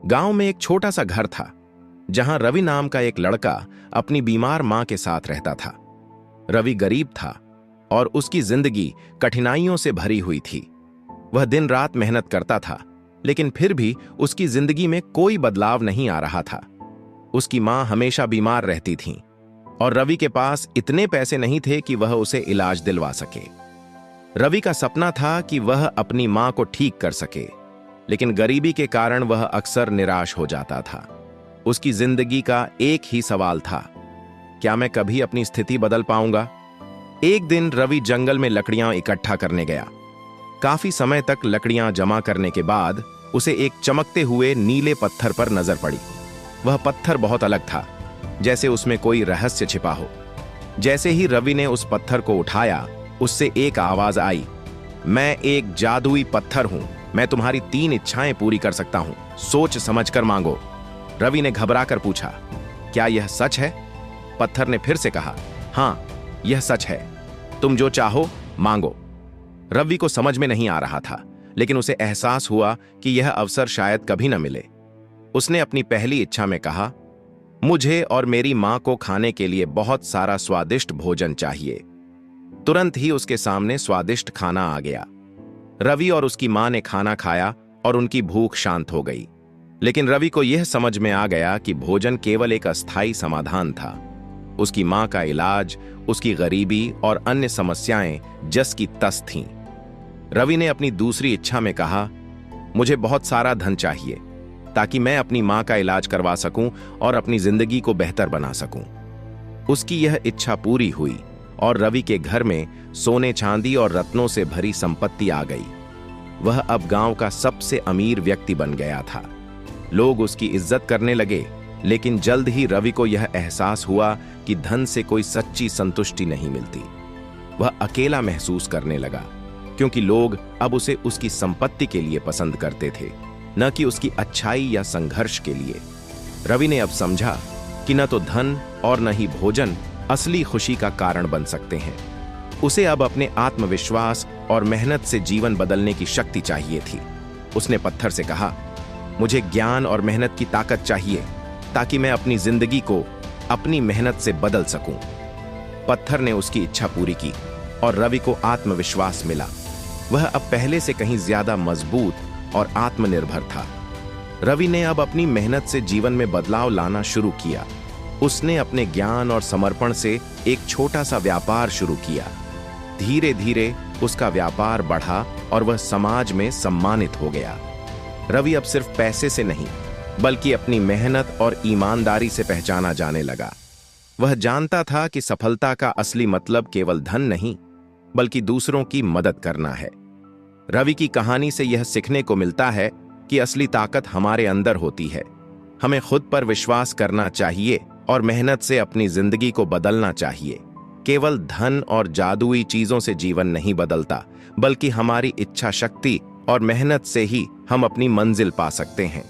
गांव में एक छोटा सा घर था जहां रवि नाम का एक लड़का अपनी बीमार मां के साथ रहता था। रवि गरीब था और उसकी जिंदगी कठिनाइयों से भरी हुई थी। वह दिन रात मेहनत करता था, लेकिन फिर भी उसकी जिंदगी में कोई बदलाव नहीं आ रहा था। उसकी मां हमेशा बीमार रहती थी और रवि के पास इतने पैसे नहीं थे कि वह उसे इलाज दिलवा सके। रवि का सपना था कि वह अपनी मां को ठीक कर सके, लेकिन गरीबी के कारण वह अक्सर निराश हो जाता था। उसकी जिंदगी का एक ही सवाल था, क्या मैं कभी अपनी स्थिति बदल पाऊंगा? एक दिन रवि जंगल में लकड़ियां इकट्ठा करने गया। काफी समय तक लकड़ियां जमा करने के बाद उसे एक चमकते हुए नीले पत्थर पर नजर पड़ी। वह पत्थर बहुत अलग था, जैसे उसमें कोई रहस्य छिपा हो। जैसे ही रवि ने उस पत्थर को उठाया, उससे एक आवाज आई, मैं एक जादुई पत्थर हूं, मैं तुम्हारी 3 इच्छाएं पूरी कर सकता हूं, सोच समझकर मांगो। रवि ने घबराकर पूछा, क्या यह सच है? पत्थर ने फिर से कहा, हां, यह सच है, तुम जो चाहो मांगो। रवि को समझ में नहीं आ रहा था, लेकिन उसे एहसास हुआ कि यह अवसर शायद कभी न मिले। उसने अपनी पहली इच्छा में कहा, मुझे और मेरी मां को खाने के लिए बहुत सारा स्वादिष्ट भोजन चाहिए। तुरंत ही उसके सामने स्वादिष्ट खाना आ गया। रवि और उसकी मां ने खाना खाया और उनकी भूख शांत हो गई। लेकिन रवि को यह समझ में आ गया कि भोजन केवल एक अस्थायी समाधान था। उसकी मां का इलाज, उसकी गरीबी और अन्य समस्याएं जस की तस थीं। रवि ने अपनी दूसरी इच्छा में कहा, मुझे बहुत सारा धन चाहिए ताकि मैं अपनी मां का इलाज करवा सकूं और अपनी जिंदगी को बेहतर बना सकूं। उसकी यह इच्छा पूरी हुई और रवि के घर में सोने चांदी और रत्नों से भरी संपत्ति आ गई। वह अब गांव का सबसे अमीर व्यक्ति बन गया था। लोग उसकी इज्जत करने लगे, लेकिन जल्द ही रवि को यह एहसास हुआ कि धन से कोई सच्ची संतुष्टि नहीं मिलती। वह अकेला महसूस करने लगा, क्योंकि लोग अब उसे उसकी संपत्ति के लिए पसंद करते थे, न कि उसकी अच्छाई या संघर्ष के लिए। रवि ने अब समझा कि न तो धन और न ही भोजन असली खुशी का कारण बन सकते हैं। उसे अब अपने आत्मविश्वास और मेहनत से जीवन बदलने की शक्ति चाहिए थी। उसने पत्थर से कहा, मुझे ज्ञान और मेहनत की ताकत चाहिए ताकि मैं अपनी जिंदगी को अपनी मेहनत से बदल सकूं। पत्थर ने उसकी इच्छा पूरी की और रवि को आत्मविश्वास मिला। वह अब पहले से कहीं ज्यादा मजबूत और आत्मनिर्भर था। रवि ने अब अपनी मेहनत से जीवन में बदलाव लाना शुरू किया। उसने अपने ज्ञान और समर्पण से एक छोटा सा व्यापार शुरू किया। धीरे धीरे उसका व्यापार बढ़ा और वह समाज में सम्मानित हो गया। रवि अब सिर्फ पैसे से नहीं, बल्कि अपनी मेहनत और ईमानदारी से पहचाना जाने लगा। वह जानता था कि सफलता का असली मतलब केवल धन नहीं, बल्कि दूसरों की मदद करना है। रवि की कहानी से यह सीखने को मिलता है कि असली ताकत हमारे अंदर होती है। हमें खुद पर विश्वास करना चाहिए और मेहनत से अपनी जिंदगी को बदलना चाहिए। केवल धन और जादुई चीजों से जीवन नहीं बदलता, बल्कि हमारी इच्छा शक्ति और मेहनत से ही हम अपनी मंजिल पा सकते हैं।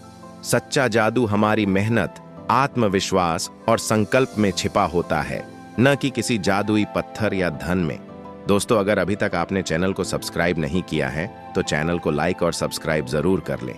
सच्चा जादू हमारी मेहनत, आत्मविश्वास और संकल्प में छिपा होता है, न कि किसी जादुई पत्थर या धन में। दोस्तों, अगर अभी तक आपने चैनल को सब्सक्राइब नहीं किया है तो चैनल को लाइक और सब्सक्राइब जरूर कर लें।